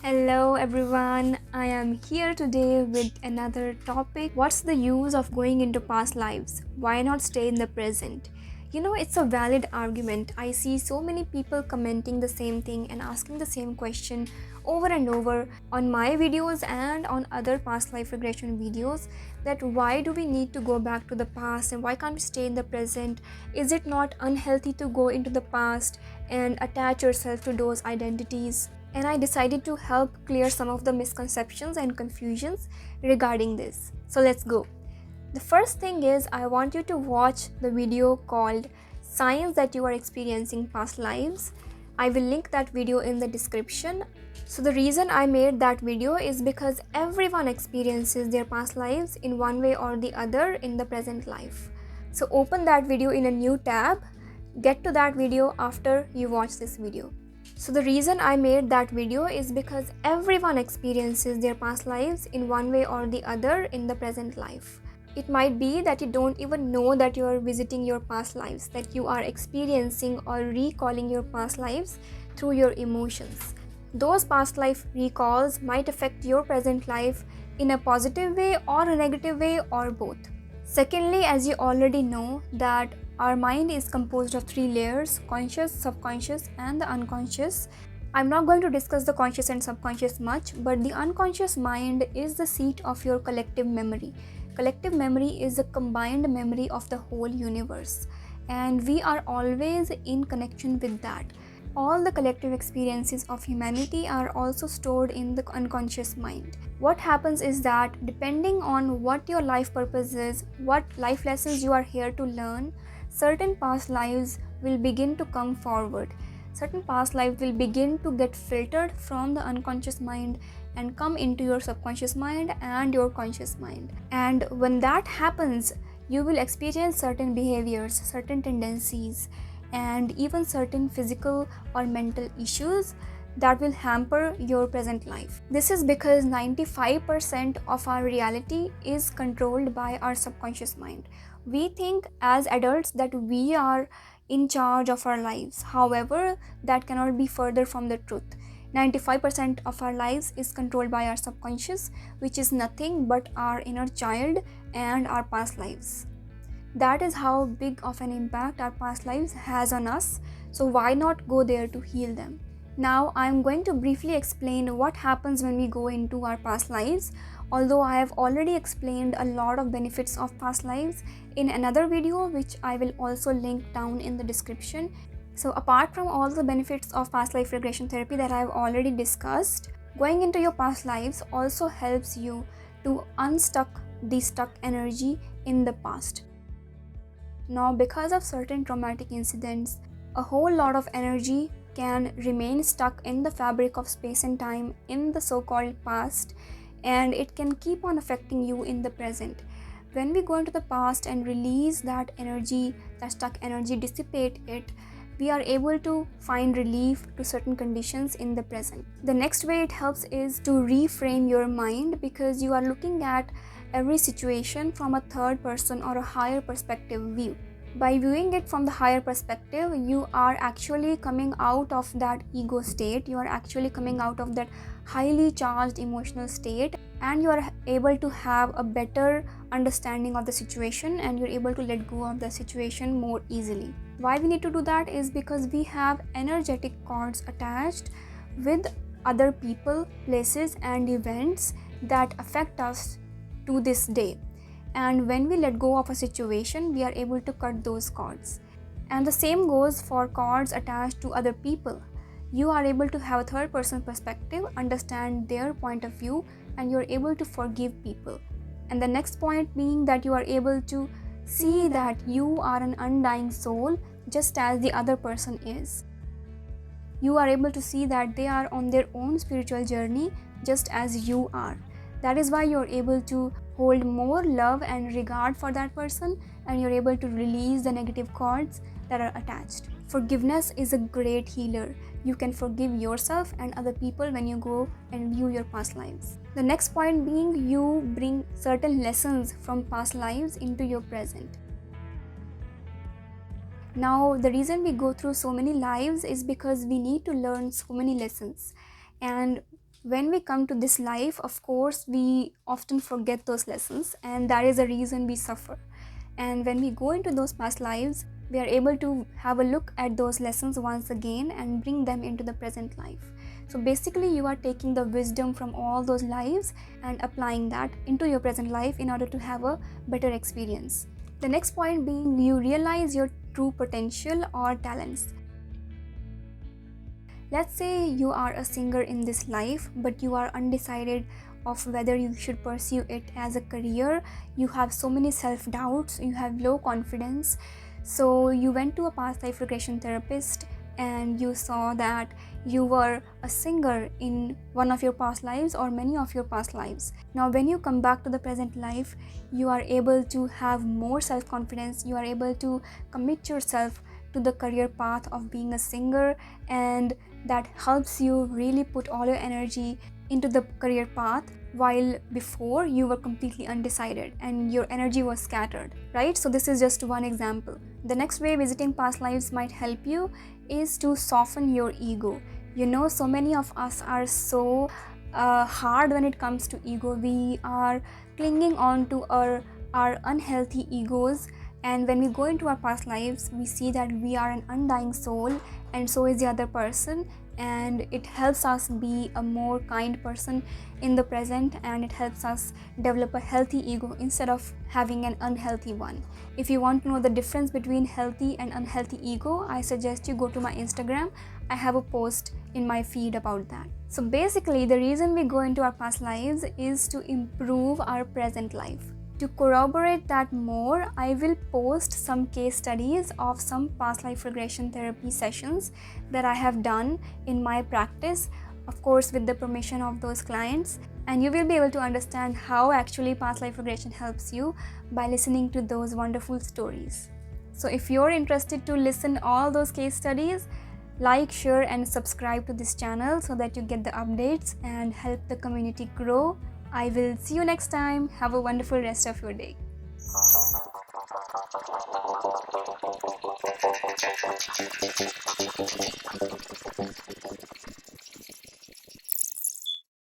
Hello everyone, I am here today with another topic. What's the use of going into past lives? Why not stay in the present? It's a valid argument. I see so many people commenting the same thing and asking the same question over and over on my videos and on other past life regression videos, that why do we need to go back to the past and why can't we stay in the present? Is it not unhealthy to go into the past and attach yourself to those identities? And I decided to help clear some of the misconceptions and confusions regarding this. So let's go. The first thing is, I want you to watch the video called Signs That You Are Experiencing Past Lives. I will link that video in the description. So the reason I made that video is because everyone experiences their past lives in one way or the other in the present life. So open that video in a new tab. Get to that video after you watch this video. So the reason I made that video is because everyone experiences their past lives in one way or the other in the present life. It might be that you don't even know that you are visiting your past lives, that you are experiencing or recalling your past lives through your emotions. Those past life recalls might affect your present life in a positive way or a negative way or both. Secondly, as you already know, that our mind is composed of 3 layers: conscious, subconscious and the unconscious. I'm not going to discuss the conscious and subconscious much, but the unconscious mind is the seat of your collective memory. Collective memory is a combined memory of the whole universe, and we are always in connection with that. All the collective experiences of humanity are also stored in the unconscious mind. What happens is that depending on what your life purpose is, what life lessons you are here to learn, certain past lives will begin to come forward. Certain past lives will begin to get filtered from the unconscious mind and come into your subconscious mind and your conscious mind. And when that happens, you will experience certain behaviors, certain tendencies, and even certain physical or mental issues that will hamper your present life. This is because 95% of our reality is controlled by our subconscious mind. We think as adults that we are in charge of our lives. However, that cannot be further from the truth. 95% of our lives is controlled by our subconscious, which is nothing but our inner child and our past lives. That is how big of an impact our past lives has on us. So why not go there to heal them? Now I'm going to briefly explain what happens when we go into our past lives, although I have already explained a lot of benefits of past lives in another video, which I will also link down in the description. So apart from all the benefits of past life regression therapy that I have already discussed, going into your past lives also helps you to unstuck the stuck energy in the past. Now, because of certain traumatic incidents, a whole lot of energy can remain stuck in the fabric of space and time in the so-called past, and it can keep on affecting you in the present. When we go into the past and release that energy, that stuck energy, dissipate it, we are able to find relief to certain conditions in the present. The next way it helps is to reframe your mind, because you are looking at every situation from a third person or a higher perspective view. By viewing it from the higher perspective, you are actually coming out of that ego state, you are actually coming out of that highly charged emotional state, and you are able to have a better understanding of the situation, and you're able to let go of the situation more easily. Why we need to do that is because we have energetic cords attached with other people, places and events that affect us to this day. And when we let go of a situation, we are able to cut those cords. And the same goes for cords attached to other people. You are able to have a third person perspective, understand their point of view, and you're able to forgive people. And the next point being that you are able to see that you are an undying soul just as the other person is. You are able to see that they are on their own spiritual journey just as you are. That is why you're able to hold more love and regard for that person, and you're able to release the negative cords that are attached. Forgiveness is a great healer. You can forgive yourself and other people when you go and view your past lives. The next point being, you bring certain lessons from past lives into your present. Now, the reason we go through so many lives is because we need to learn so many lessons. And when we come to this life, of course, we often forget those lessons, and that is the reason we suffer. And when we go into those past lives, we are able to have a look at those lessons once again and bring them into the present life. So basically, you are taking the wisdom from all those lives and applying that into your present life in order to have a better experience. The next point being, you realize your true potential or talents. Let's say you are a singer in this life, but you are undecided of whether you should pursue it as a career. You have so many self-doubts, you have low confidence. So you went to a past life regression therapist and you saw that you were a singer in one of your past lives or many of your past lives. Now when you come back to the present life, you are able to have more self-confidence, you are able to commit yourself to the career path of being a singer, and that helps you really put all your energy into the career path, while before you were completely undecided and your energy was scattered, right? So this is just one example. The next way visiting past lives might help you is to soften your ego. So many of us are so hard when it comes to ego. We are clinging on to our unhealthy egos, and when we go into our past lives, we see that we are an undying soul, and so is the other person, and it helps us be a more kind person in the present, and it helps us develop a healthy ego instead of having an unhealthy one. If you want to know the difference between healthy and unhealthy ego, I suggest you go to my Instagram. I have a post in my feed about that. So basically, the reason we go into our past lives is to improve our present life. To corroborate that more, I will post some case studies of some past life regression therapy sessions that I have done in my practice, of course with the permission of those clients, and you will be able to understand how actually past life regression helps you by listening to those wonderful stories. So if you're interested to listen all those case studies, like, share and subscribe to this channel so that you get the updates and help the community grow. I will see you next time. Have a wonderful rest of your day.